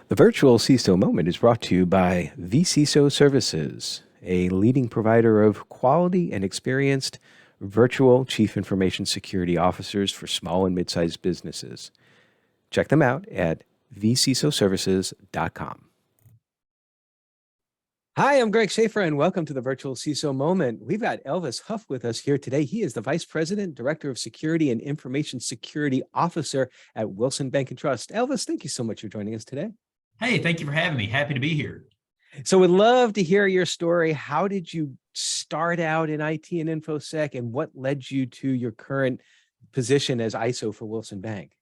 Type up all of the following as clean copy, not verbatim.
The virtual CISO moment is brought to you by vCISO Services, a leading provider of quality and experienced virtual chief information security officers for small and mid-sized businesses. Check them out at vcisoservices.com. Hi, I'm Greg Schaefer, and welcome to the virtual CISO moment. We've got Elvis Huff with us here today. He is the Vice President, Director of Security and Information Security Officer at Wilson Bank and Trust. Elvis, thank you so much for joining us today. Hey, thank you for having me. Happy to be here. So we'd love to hear your story. How did you start out in IT and InfoSec, and what led you to your current position as ISO for Wilson Bank?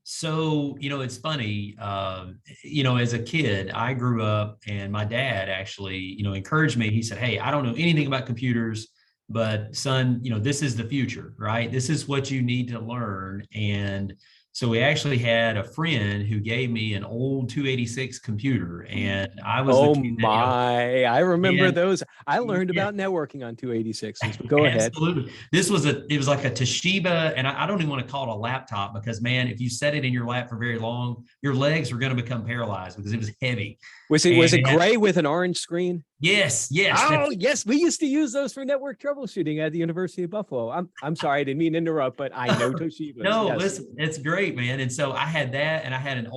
So, it's funny, as a kid, I grew up and my dad actually, encouraged me. He said, hey, I don't know anything about computers, but son, this is the future, right? This is what you need to learn. And so we actually had a friend who gave me an old 286 computer, and I was Oh the kid that, my, I remember and those. I learned yeah, about networking on 286s, but go ahead. absolutely. It was like a Toshiba, and I don't even want to call it a laptop because, man, if you set it in your lap for very long, your legs were going to become paralyzed because it was heavy. Was it gray with an orange screen? Yes. Oh, yes. We used to use those for network troubleshooting at the University of Buffalo. I'm sorry, I didn't mean to interrupt, but I know Toshiba. No, yes. Listen, it's great, man. And so I had that, and I had it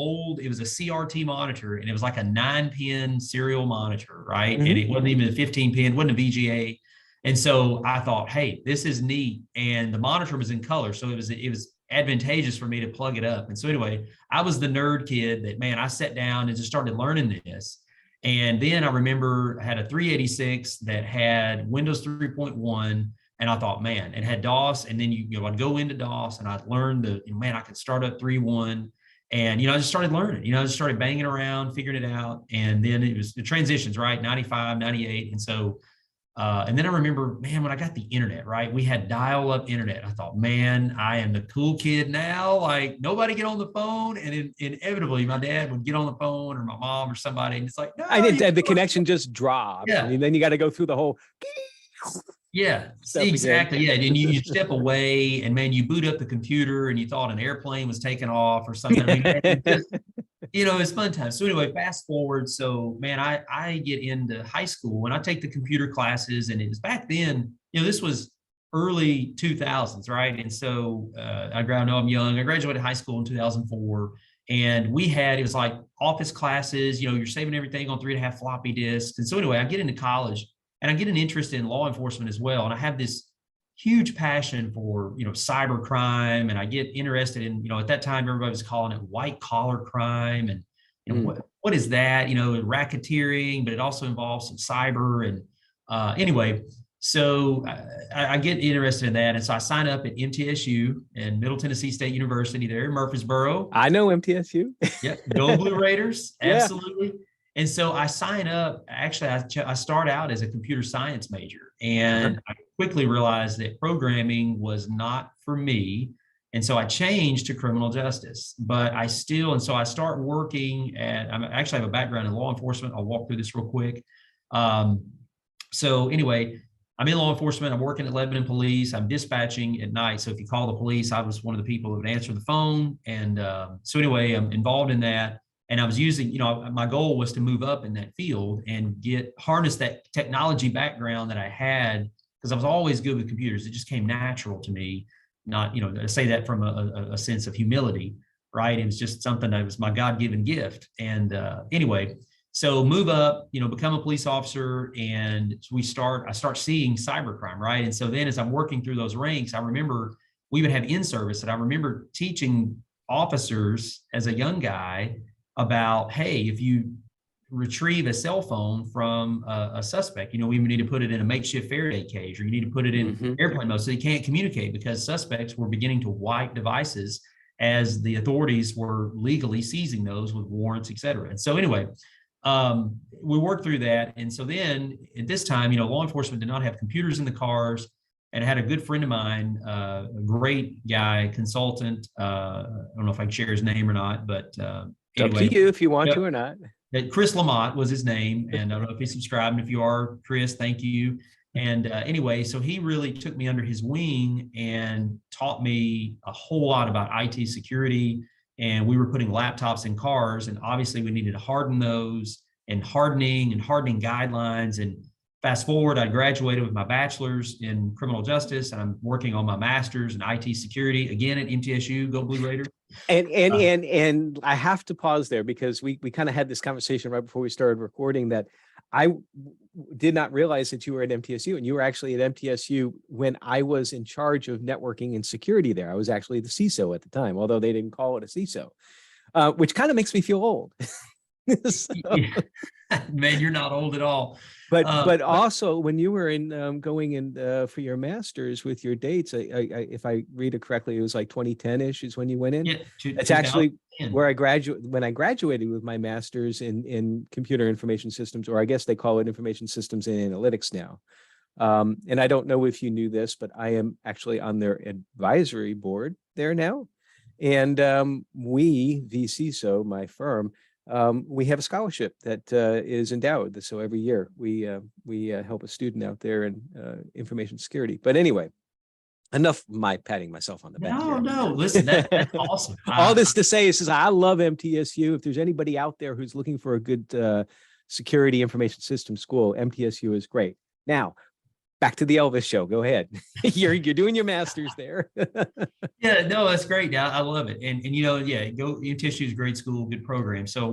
was a CRT monitor, and it was like a 9-pin serial monitor, right? Mm-hmm. And it wasn't even a 15-pin, wasn't a VGA. And so I thought, hey, this is neat. And the monitor was in color, so it was advantageous for me to plug it up. And so anyway, I was the nerd kid that, man, I sat down and just started learning this. And then I remember I had a 386 that had Windows 3.1, and I thought, man, it had DOS. And then I'd go into DOS, and I'd learn I could start up 3.1. And, I just started learning, I just started banging around, figuring it out. And then it was the transitions, right? 95, 98. And so, and then I remember, man, when I got the internet, right? We had dial-up internet. I thought, man, I am the cool kid now. Like, nobody get on the phone. And inevitably, my dad would get on the phone, or my mom or somebody. And it's like, no, The connection just drops. Yeah. And then you got to go through the whole. Yeah, exactly. Yeah. And you step away, and man, you boot up the computer and you thought an airplane was taking off or something. I mean, it's fun time. So anyway, fast forward. So man, I get into high school and I take the computer classes, and it was back then, this was early 2000s, right? And so I know I'm young. I graduated high school in 2004. And it was like office classes, you're saving everything on 3.5 floppy disks. And so anyway, I get into college, and I get an interest in law enforcement as well. And I have this huge passion for, cyber crime. And I get interested in, at that time, everybody was calling it white collar crime. And, what is that? Racketeering, but it also involves some cyber. And anyway, so I get interested in that. And so I sign up at MTSU and Middle Tennessee State University there in Murfreesboro. I know MTSU. Yep. Go Blue Raiders. Yeah. Absolutely. And so I sign up. Actually, I start out as a computer science major, and I quickly realized that programming was not for me. And so I changed to criminal justice, but so I start working I actually have a background in law enforcement. I'll walk through this real quick. So anyway, I'm in law enforcement. I'm working at Lebanon Police. I'm dispatching at night. So if you call the police, I was one of the people who would answer the phone. And so anyway, I'm involved in that. And I was using, my goal was to move up in that field and harness that technology background that I had, because I was always good with computers. It just came natural to me, not, I say that from a sense of humility, right? It was just something that was my God-given gift. And anyway, so move up, become a police officer, and I start seeing cybercrime, right? And so then as I'm working through those ranks, I remember we would have in-service, and I remember teaching officers as a young guy about, hey, if you retrieve a cell phone from a suspect, we need to put it in a makeshift Faraday cage, or you need to put it in airplane mode so they can't communicate, because suspects were beginning to wipe devices as the authorities were legally seizing those with warrants, et cetera. And so anyway, we worked through that. And so then at this time, law enforcement did not have computers in the cars. And I had a good friend of mine, a great guy, consultant. I don't know if I can share his name or not, but Anyway, up to you if you want to or not. Chris Lamont was his name. And I don't know if he's subscribed. And if you are, Chris, thank you. And anyway, so he really took me under his wing and taught me a whole lot about IT security and we were putting laptops in cars, and obviously we needed to harden those, and hardening guidelines. And fast forward, I graduated with my bachelor's in criminal justice, and I'm working on my master's in IT security, again at MTSU, go Blue Raiders. And I have to pause there, because we kind of had this conversation right before we started recording, that I did not realize that you were at MTSU, and you were actually at MTSU when I was in charge of networking and security there. I was actually the CISO at the time, although they didn't call it a CISO, which kind of makes me feel old. So, Yeah. Man, you're not old at all. but also when you were in going in for your master's with your dates, if I read it correctly, it was like 2010-ish is when you went in. Yeah, It's actually where I graduated with my master's in computer information systems, or I guess they call it information systems and analytics now. And I don't know if you knew this, but I am actually on their advisory board there now. And we, VCISO, my firm, we have a scholarship that is endowed. So every year we help a student out there in information security. But anyway, enough my patting myself on the back. No, listen, that's awesome. All this to say is I love MTSU. If there's anybody out there who's looking for a good security information system school, MTSU is great. Now, back to the Elvis show. Go ahead. You're doing your master's there. Yeah, no, that's great. I love it. And you know, yeah, MTSU is a great school, good program. So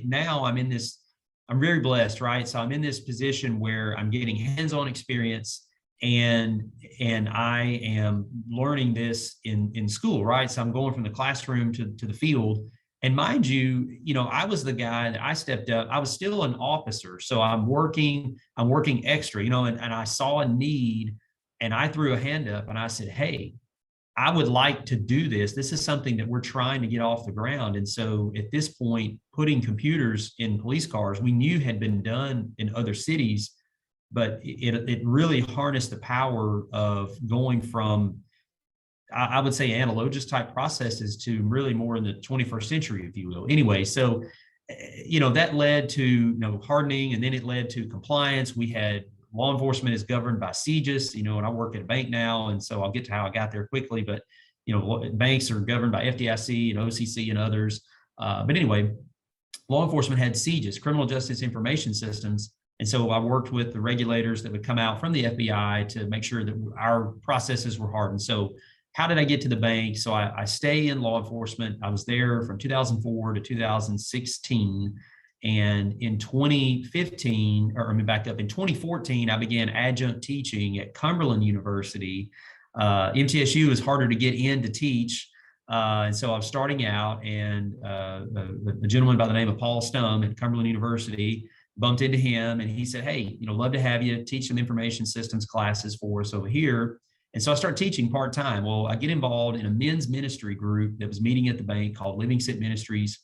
now I'm very blessed, right? So I'm in this position where I'm getting hands-on experience, and I am learning this in school, right? So I'm going from the classroom to the field. And mind you, I was the guy that I stepped up. I was still an officer. So I'm working extra, and I saw a need, and I threw a hand up and I said, hey, I would like to do this. This is something that we're trying to get off the ground. And so at this point, putting computers in police cars, we knew had been done in other cities, but it really harnessed the power of going from, I would say, analogous type processes to really more in the 21st century, if you will. Anyway, so, that led to, hardening, and then it led to compliance. We had law enforcement is governed by CISO, and I work at a bank now. And so I'll get to how I got there quickly, but, banks are governed by FDIC and OCC and others. But anyway, law enforcement had CISO, criminal justice information systems. And so I worked with the regulators that would come out from the FBI to make sure that our processes were hardened. So how did I get to the bank? So I stay in law enforcement. I was there from 2004 to 2016. And in 2015, or let me back up, in 2014, I began adjunct teaching at Cumberland University. MTSU is harder to get in to teach. And so I was starting out, and a gentleman by the name of Paul Stum at Cumberland University, bumped into him, and he said, hey, love to have you teach some information systems classes for us over here. And so I started teaching part-time. Well, I get involved in a men's ministry group that was meeting at the bank called Living Sit Ministries.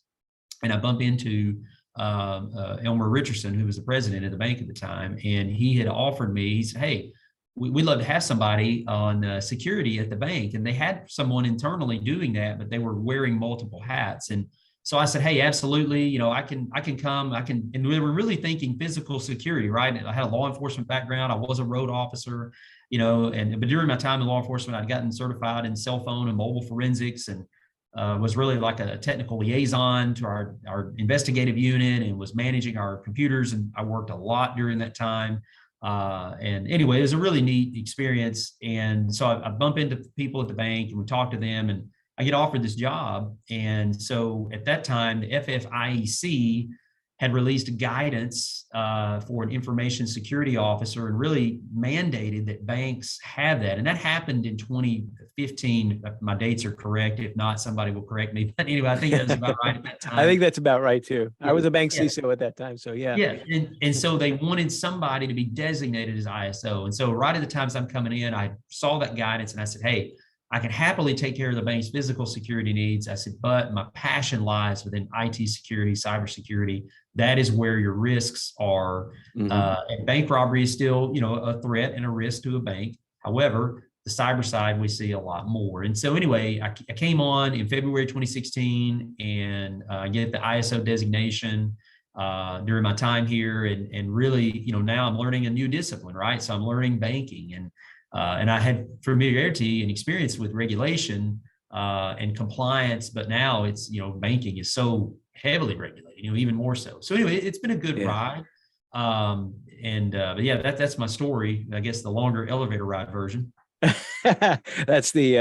And I bump into Elmer Richardson, who was the president of the bank at the time. And he had offered me, he said, hey, we'd love to have somebody on security at the bank. And they had someone internally doing that, but they were wearing multiple hats. And so I said, hey, absolutely, I can come, and we were really thinking physical security, right? I had a law enforcement background. I was a road officer, but during my time in law enforcement, I'd gotten certified in cell phone and mobile forensics, and was really like a technical liaison to our investigative unit, and was managing our computers. And I worked a lot during that time. And anyway, it was a really neat experience. And so I bump into people at the bank, and we talk to them, and I get offered this job. And so at that time, the FFIEC had released guidance for an information security officer, and really mandated that banks have that. And that happened in 2015. If my dates are correct. If not, somebody will correct me. But anyway, I think that was about right at that time. I think that's about right too. I was a bank CISO at that time. So yeah. Yeah. And so they wanted somebody to be designated as ISO. And so right at the times I'm coming in, I saw that guidance, and I said, hey, I can happily take care of the bank's physical security needs. I said, but my passion lies within IT security, cybersecurity. That is where your risks are. Mm-hmm. And bank robbery is still, a threat and a risk to a bank. However, the cyber side, we see a lot more. And so anyway, I came on in February 2016, and get the ISO designation during my time here. And really, now I'm learning a new discipline, right? So I'm learning banking, and I had familiarity and experience with regulation, and compliance. But now it's, banking is so heavily regulated, even more so. So anyway, it's been a good Yeah. ride. But yeah, that's my story. I guess the longer elevator ride version. That's the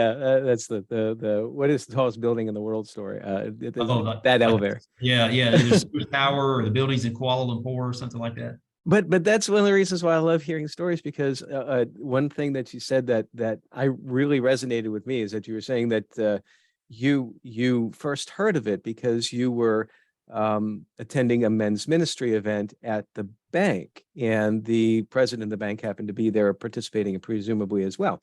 what is the tallest building in the world story? Oh, That like, elevator. yeah, either Sears Tower or the buildings in Kuala Lumpur or something like that. But that's one of the reasons why I love hearing stories, because one thing that you said that I really resonated with me is that you were saying that you first heard of it because you were attending a men's ministry event at the bank, and the president of the bank happened to be there participating, presumably as well.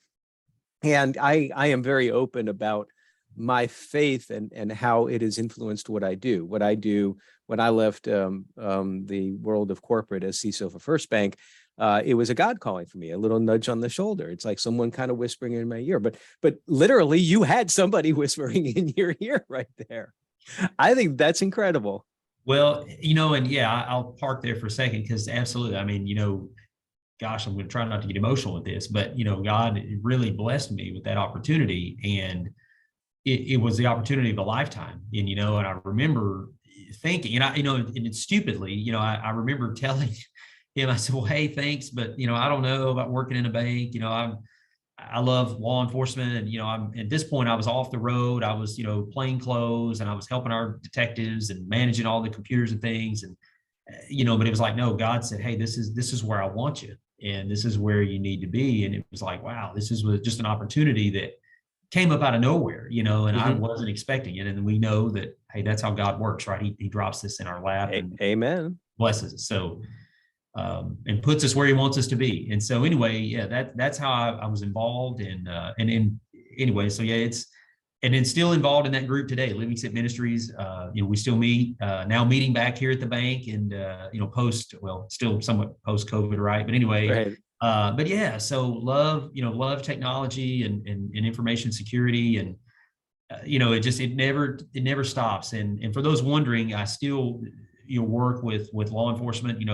And I am very open about my faith and how it has influenced what I do. What I do when I left the world of corporate as CISO for First Bank, it was a God calling for me, a little nudge on the shoulder. It's like someone kind of whispering in my ear, but literally you had somebody whispering in your ear right there. I think that's incredible. Well, and yeah, I'll park there for a second because absolutely. I mean, gosh, I'm going to try not to get emotional with this, but God really blessed me with that opportunity, and it was the opportunity of a lifetime. And I remember thinking, and it's stupidly, I remember telling him, I said, well, hey, thanks, but I don't know about working in a bank. I love law enforcement, and I'm at this point I was off the road. I was plain clothes, and I was helping our detectives and managing all the computers and things, and but it was like, no, God said, hey, this is where I want you, and this is where you need to be. And it was like, wow, this is just an opportunity that came up out of nowhere, and I wasn't expecting it. And we know that, hey, that's how God works, right? He drops this in our lap and Amen. blesses us. So and puts us where he wants us to be. And so anyway, yeah, that's how I was involved in anyway. So yeah, and then still involved in that group today, Living Step Ministries. We still meet now, meeting back here at the bank, and still somewhat post COVID, right? But anyway, Right. but yeah, so love technology and information security, and it never stops. And for those wondering, I still work with law enforcement. We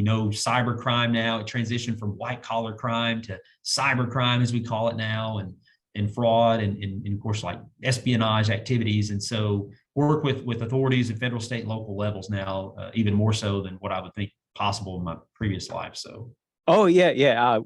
know cyber crime now. It transitioned from white collar crime to cyber crime, as we call it now, and fraud, and of course, like espionage activities. And so work with authorities at federal, state, and local levels now, even more so than what I would think possible in my previous life. So. Oh yeah.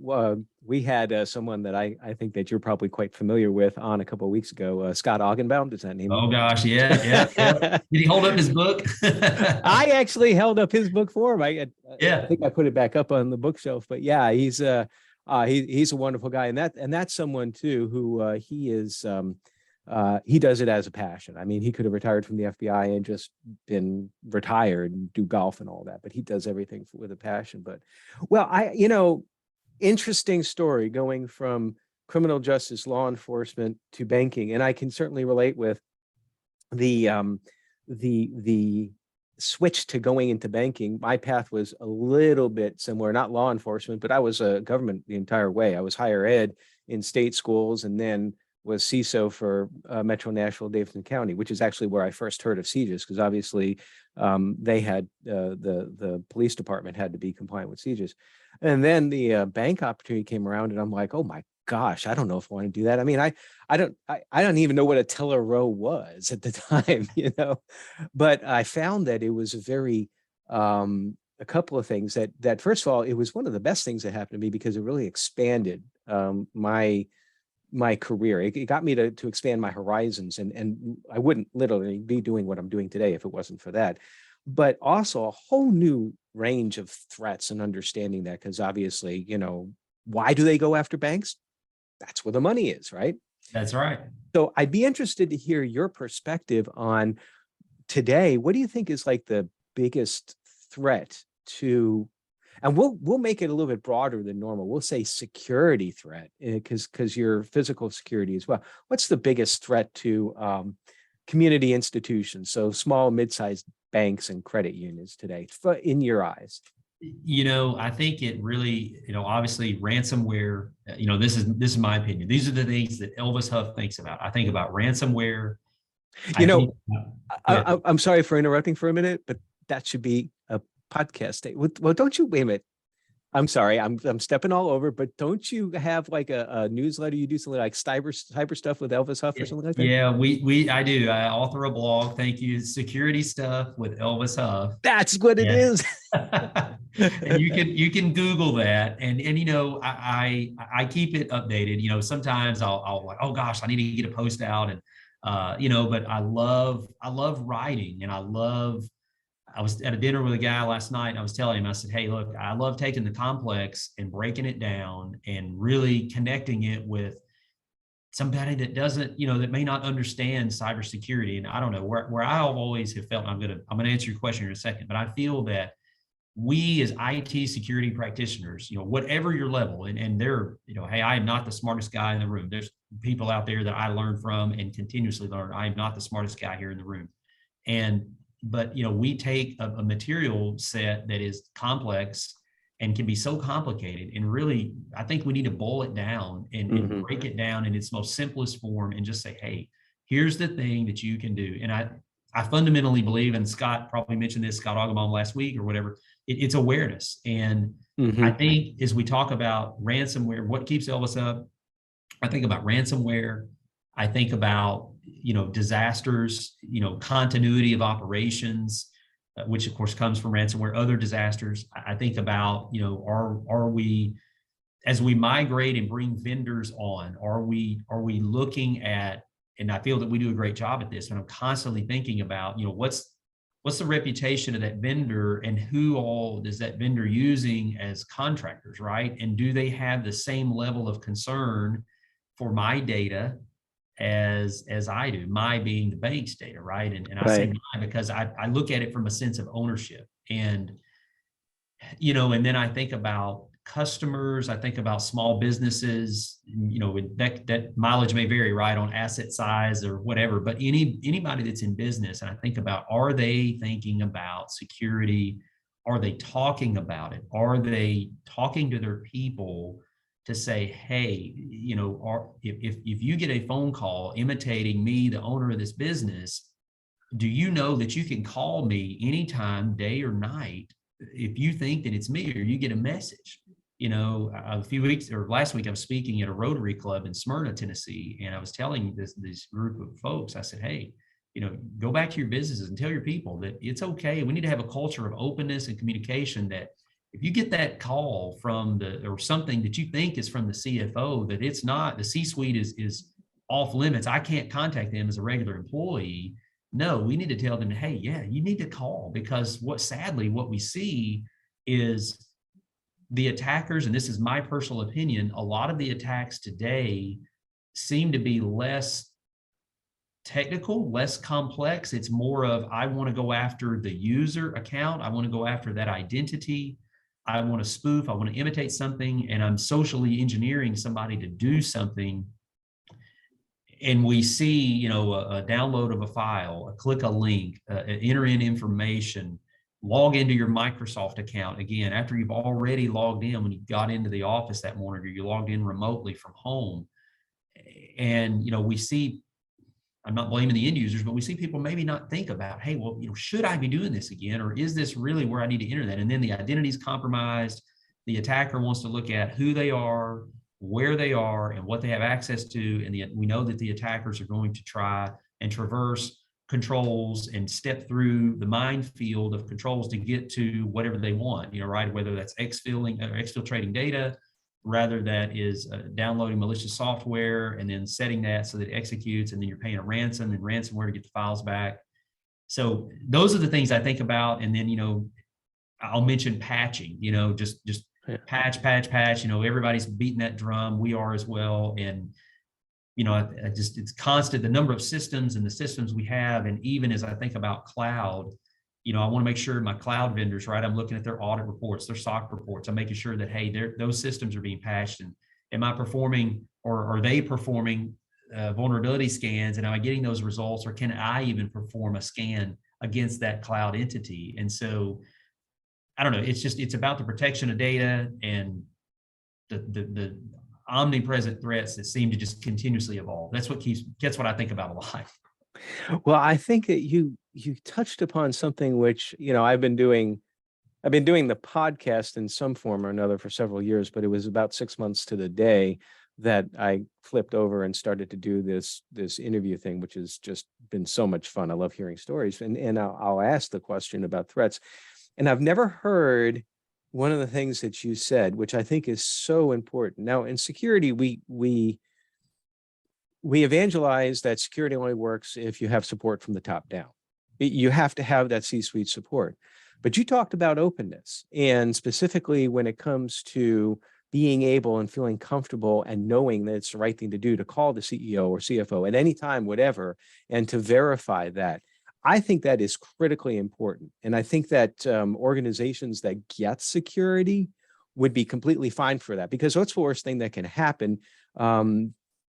We had someone that I think that you're probably quite familiar with on a couple of weeks ago, Scott Augenbaum. Does that name? Oh gosh, yeah. Did he hold up his book? I actually held up his book for him. I Yeah, think I put it back up on the bookshelf. But yeah, he's a wonderful guy, and that's someone too who he does it as a passion. I mean, he could have retired from the FBI and just been retired and do golf and all that, but he does everything with a passion. But well, interesting story going from criminal justice, law enforcement to banking, and I can certainly relate with the the switch to going into banking. My path was a little bit similar, not law enforcement, but I was a government the entire way. I was higher ed in state schools, and then was CISO for Metro Nashville, Davidson County, which is actually where I first heard of CJIS, because obviously they had the police department had to be compliant with CJIS. And then the bank opportunity came around, and I'm like, oh my gosh, I don't know if I want to do that. I mean, I don't even know what a teller row was at the time, but I found that it was a very a couple of things that first of all, it was one of the best things that happened to me because it really expanded my career. It got me to expand my horizons, and I wouldn't literally be doing what I'm doing today if it wasn't for that. But also a whole new range of threats and understanding that, because obviously, why do they go after banks? That's where the money is, right? that's right. So I'd be interested to hear your perspective on today. What do you think is like the biggest threat to, and we'll make it a little bit broader than normal. We'll say security threat, because your physical security as well. What's the biggest threat to community institutions, so small, mid-sized banks and credit unions today, in your eyes? I think it really, obviously ransomware, this is my opinion. These are the things that Elvis Huff thinks about. I think about ransomware. I'm sorry for interrupting for a minute, but that should be a podcast. Well, don't you, wait a minute. I'm sorry, I'm stepping all over, but don't you have like a newsletter? You do something like cyber stuff with Elvis Huff or something like that? Yeah, I do. I author a blog. Thank you. Security stuff with Elvis Huff. That's what it Yeah. is. And you can Google that, and I keep it updated. Sometimes I'll like, oh gosh, I need to get a post out, and but I love writing, and I was at a dinner with a guy last night, and I was telling him, I said, hey, look, I love taking the complex and breaking it down and really connecting it with somebody that doesn't, that may not understand cybersecurity. And I don't know where I always have felt, I'm gonna answer your question in a second, but I feel that we as IT security practitioners, whatever your level, and they're, hey, I am not the smartest guy in the room. There's people out there that I learn from and continuously learn. I am not the smartest guy here in the room. But we take a material set that is complex and can be so complicated, and really, I think we need to boil it down and break it down in its most simplest form and just say, hey, here's the thing that you can do. And I fundamentally believe, and Scott probably mentioned this, Scott Augenbaum last week or whatever, it's awareness. And I think as we talk about ransomware, what keeps Elvis up, I think about ransomware. I think about, disasters, continuity of operations, which of course comes from ransomware, other disasters. I think about, are we, as we migrate and bring vendors on, are we looking at, and I feel that we do a great job at this, and I'm constantly thinking about, what's the reputation of that vendor, and who all is that vendor using as contractors, right? And do they have the same level of concern for my data as I do, my being the bank's data, right? And I say my because I look at it from a sense of ownership. And and then I think about customers, I think about small businesses, that mileage may vary, right, on asset size or whatever, but anybody that's in business, and I think about, are they thinking about security? Are they talking about it? Are they talking to their people to say, hey, if you get a phone call imitating me, the owner of this business, do you know that you can call me anytime, day or night, if you think that it's me, or you get a message? A few weeks or last week, I was speaking at a Rotary Club in Smyrna, Tennessee, and I was telling this group of folks, I said, hey, go back to your businesses and tell your people that it's okay. We need to have a culture of openness and communication, that if you get that call from or something that you think is from the CFO, that it's not, the C-suite is off limits, I can't contact them as a regular employee. No, we need to tell them, hey, yeah, you need to call, because sadly, what we see is the attackers, and this is my personal opinion, a lot of the attacks today seem to be less technical, less complex. It's more of, I want to go after the user account. I want to go after that identity. I want to spoof, I want to imitate something, and I'm socially engineering somebody to do something. And we see, a download of a file, a click a link, enter in information, log into your Microsoft account. Again, after you've already logged in when you got into the office that morning, or you logged in remotely from home. And, we see, I'm not blaming the end users, but we see people maybe not think about, hey, well, should I be doing this again? Or is this really where I need to enter that? And then the identity is compromised. The attacker wants to look at who they are, where they are, and what they have access to. And we know that the attackers are going to try and traverse controls and step through the minefield of controls to get to whatever they want, right? Whether that's exfiltrating data, rather that is downloading malicious software and then setting that so that it executes, and then you're paying a ransom and ransomware to get the files back. So those are the things I think about. And then, I'll mention patching, just patch. Everybody's beating that drum. We are as well. And, it's constant, the number of systems and the systems we have. And even as I think about cloud, I want to make sure my cloud vendors, right, I'm looking at their audit reports, their SOC reports. I'm making sure that, hey, those systems are being patched. And am I performing, or are they performing vulnerability scans? And am I getting those results? Or can I even perform a scan against that cloud entity? And so, I don't know, it's about the protection of data and the omnipresent threats that seem to just continuously evolve. That's what I think about a lot. Well, I think that you touched upon something which, I've been doing I've been doing the podcast in some form or another for several years, but it was about 6 months to the day that I flipped over and started to do this interview thing, which has just been so much fun. I love hearing stories, and I'll ask the question about threats. And I've never heard one of the things that you said, which I think is so important. Now, in security, we evangelize that security only works if you have support from the top down. You have to have that C-suite support. But you talked about openness, and specifically when it comes to being able and feeling comfortable and knowing that it's the right thing to do to call the CEO or CFO at any time, whatever, and to verify that. I think that is critically important. And I think that organizations that get security would be completely fine for that, because what's the worst thing that can happen?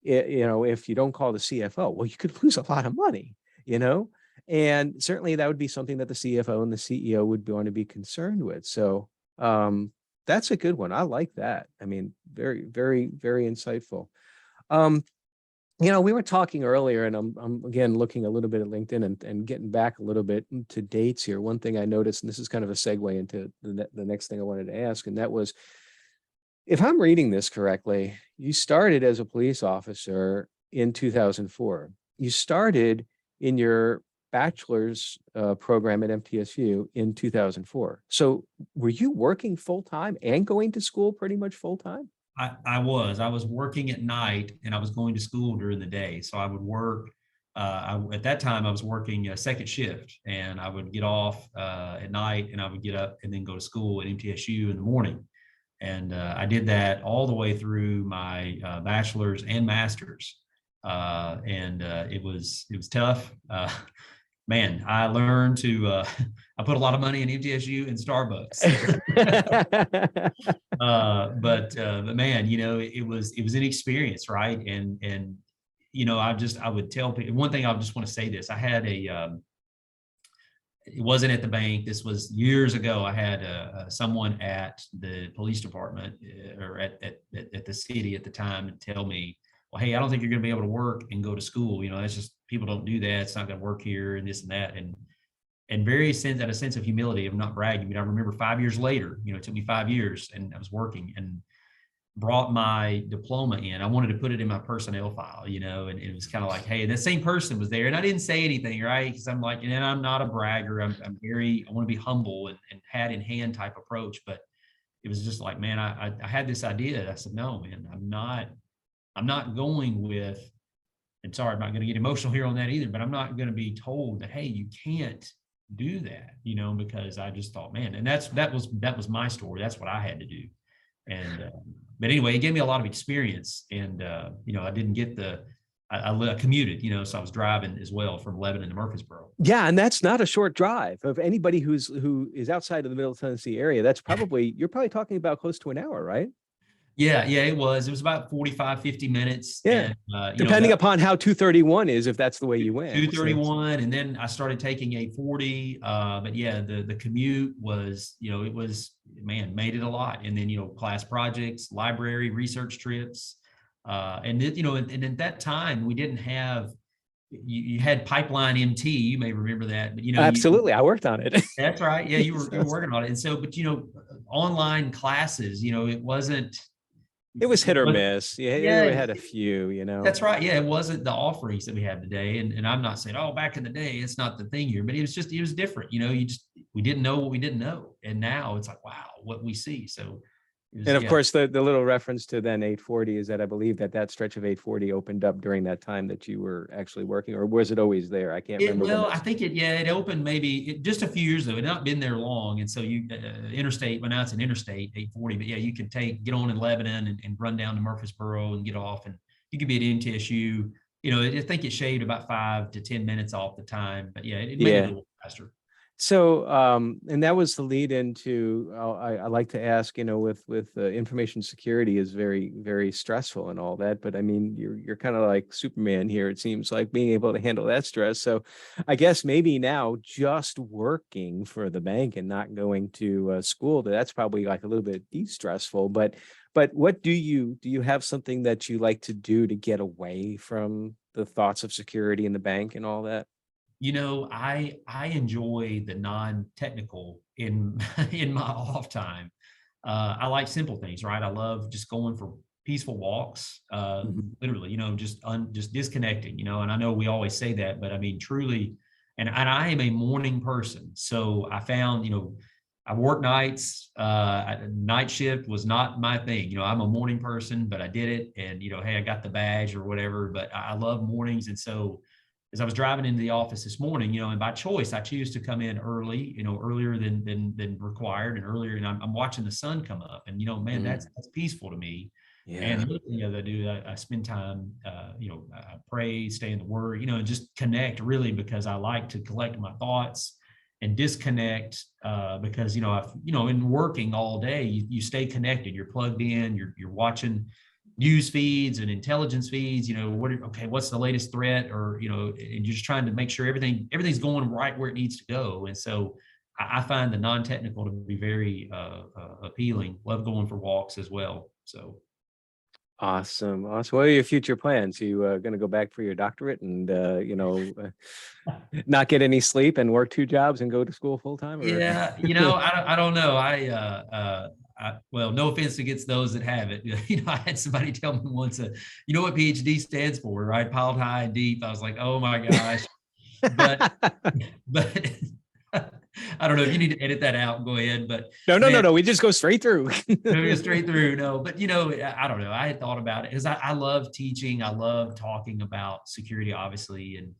If you don't call the CFO, well, you could lose a lot of money, and certainly that would be something that the CFO and the CEO would want to be concerned with. So that's a good one. I like that. I mean, very, very, very insightful. We were talking earlier, and I'm again looking a little bit at LinkedIn and getting back a little bit to dates here. One thing I noticed, and this is kind of a segue into the next thing I wanted to ask, and that was, if I'm reading this correctly, you started as a police officer in 2004. You started in your bachelor's program at MTSU in 2004. So were you working full time and going to school pretty much full time? I was working at night and I was going to school during the day. So I would work. At that time, I was working a second shift, and I would get off at night, and I would get up and then go to school at MTSU in the morning. And I did that all the way through my bachelor's and master's. It was tough. Man, I learned to, I put a lot of money in MTSU and Starbucks. But man, it was an experience, right? And I would tell people, one thing I just want to say this. I had it wasn't at the bank. This was years ago. I had someone at the police department or at the city at the time and tell me, well, hey, I don't think you're going to be able to work and go to school. That's just, people don't do that. It's not going to work here and this and that. And out of sense of humility of not bragging. I mean, I remember 5 years later, it took me 5 years and I was working and brought my diploma in. I wanted to put it in my personnel file, and it was kind of like, hey, the same person was there. And I didn't say anything, right? Because I'm like, and I'm not a bragger. I want to be humble and hat in hand type approach. But it was just like, man, I had this idea. I said, no, man, I'm not going with, and sorry, I'm not going to get emotional here on that either, but I'm not going to be told that, hey, you can't do that, because I just thought, man, and that was my story. That's what I had to do. And, but anyway, it gave me a lot of experience, and, I didn't get I commuted, so I was driving as well from Lebanon to Murfreesboro. Yeah. And that's not a short drive. Of anybody who is outside of the Middle Tennessee area, you're probably talking about close to an hour, right? Yeah, it was about 45, 50 minutes. Yeah. And, depending upon how 231 is, if that's the way you went. 231. And then I started taking 840. But yeah, the commute was, it was, man, made it a lot. And then, class projects, library, research trips. And at that time we didn't have, you had Pipeline MT, you may remember that, but absolutely. I worked on it. That's right. Yeah, you were working on it. And so, but online classes, it wasn't, it was hit or miss. Yeah, we had a few, That's right. Yeah, it wasn't the offerings that we have today. And I'm not saying, oh, back in the day, it's not the thing here, but it was different. We didn't know what we didn't know. And now it's like, wow, what we see. So and of course, the little reference to then 840 is that I believe that stretch of 840 opened up during that time that you were actually working, or was it always there? I can't remember. Well, I think it opened maybe just a few years ago. It had not been there long. And so you interstate, well, now it's an interstate 840, but yeah, you could get on in Lebanon and run down to Murfreesboro and get off, and you could be at MTSU. I think it shaved about 5 to 10 minutes off the time, but yeah, it made it a little faster. So, and that was the lead into, I like to ask, with information security is very, very stressful and all that, but I mean, you're kind of like Superman here. It seems like being able to handle that stress. So I guess maybe now just working for the bank and not going to school, that's probably like a little bit de-stressful, but what do you have something that you like to do to get away from the thoughts of security in the bank and all that? I enjoy the non-technical in in my off time. I like simple things, right? I love just going for peaceful walks, Mhm. literally, just disconnecting, and I know we always say that, but I mean, truly, and I am a morning person. So I found, I work nights, night shift was not my thing. I'm a morning person, but I did it and, hey, I got the badge or whatever, but I love mornings. And so as I was driving into the office this morning, and by choice, I choose to come in early, earlier than required and earlier, and I'm watching the sun come up, and man, Mm. that's peaceful to me. And Yeah. the other thing that I do, I spend time, I pray, stay in the Word, and just connect really because I like to collect my thoughts and disconnect because in working all day, you stay connected, you're plugged in, you're watching news feeds and intelligence feeds, what's the latest threat, or and you're just trying to make sure everything's going right where it needs to go. And so I find the non-technical to be very appealing. Love going for walks as well. So Awesome. Awesome. What are your future plans? You going to go back for your doctorate and, not get any sleep and work two jobs and go to school full time, or? yeah, I don't know. Well, no offense against those that have it. I had somebody tell me once, you know what PhD stands for, right? Piled high and deep. I was like, oh my gosh. But, but I don't know if you need to edit that out. Go ahead. But No, no, no, man, no. We just go straight through. go straight through. No, but I don't know. I had thought about it because I love teaching. I love talking about security, obviously, and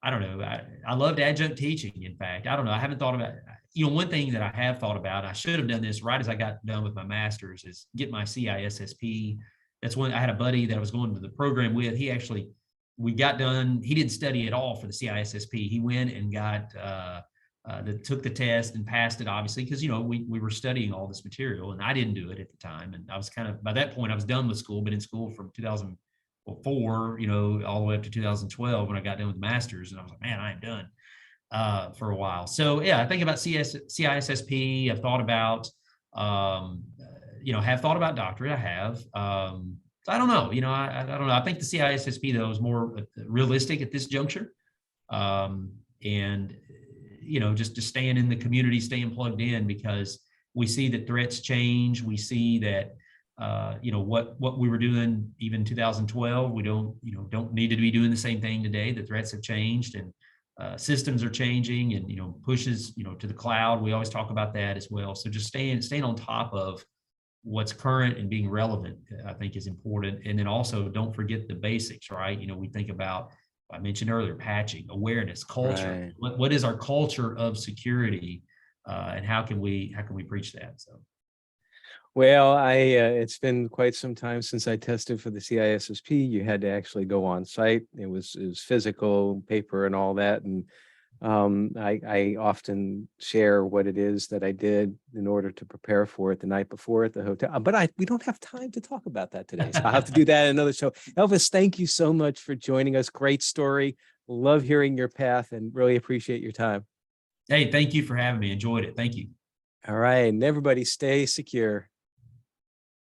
I don't know. I loved adjunct teaching. In fact, I don't know. I haven't thought about, one thing that I have thought about, I should have done this right as I got done with my master's, is get my CISSP. That's when I had a buddy that I was going to the program with. We got done. He didn't study at all for the CISSP. He went and took the test and passed it, obviously, because, we were studying all this material and I didn't do it at the time. And I was by that point, I was done with school, been in school from 2004, all the way up to 2012 when I got done with the master's. And I was like, man, I am done for a while. So yeah, I think about CISSP. I've thought about, have thought about doctorate. I have. I don't know. I don't know. I think the CISSP though is more realistic at this juncture. And just staying in the community, staying plugged in, because we see that threats change. We see that what we were doing even 2012, we don't need to be doing the same thing today. The threats have changed, and systems are changing, and pushes to the cloud. We always talk about that as well. So just staying on top of what's current and being relevant, I think, is important. And then also don't forget the basics, right? We think about, I mentioned earlier, patching, awareness, culture. Right. What is our culture of security, and how can we preach that? So Well, it's been quite some time since I tested for the CISSP. You had to actually go on site. It was physical, paper, and all that. And I often share what it is that I did in order to prepare for it the night before at the hotel. But we don't have time to talk about that today, so I'll have to do that in another show. Elvis, thank you so much for joining us. Great story. Love hearing your path and really appreciate your time. hey, thank you for having me. Enjoyed it. Thank you. All right, and everybody stay secure.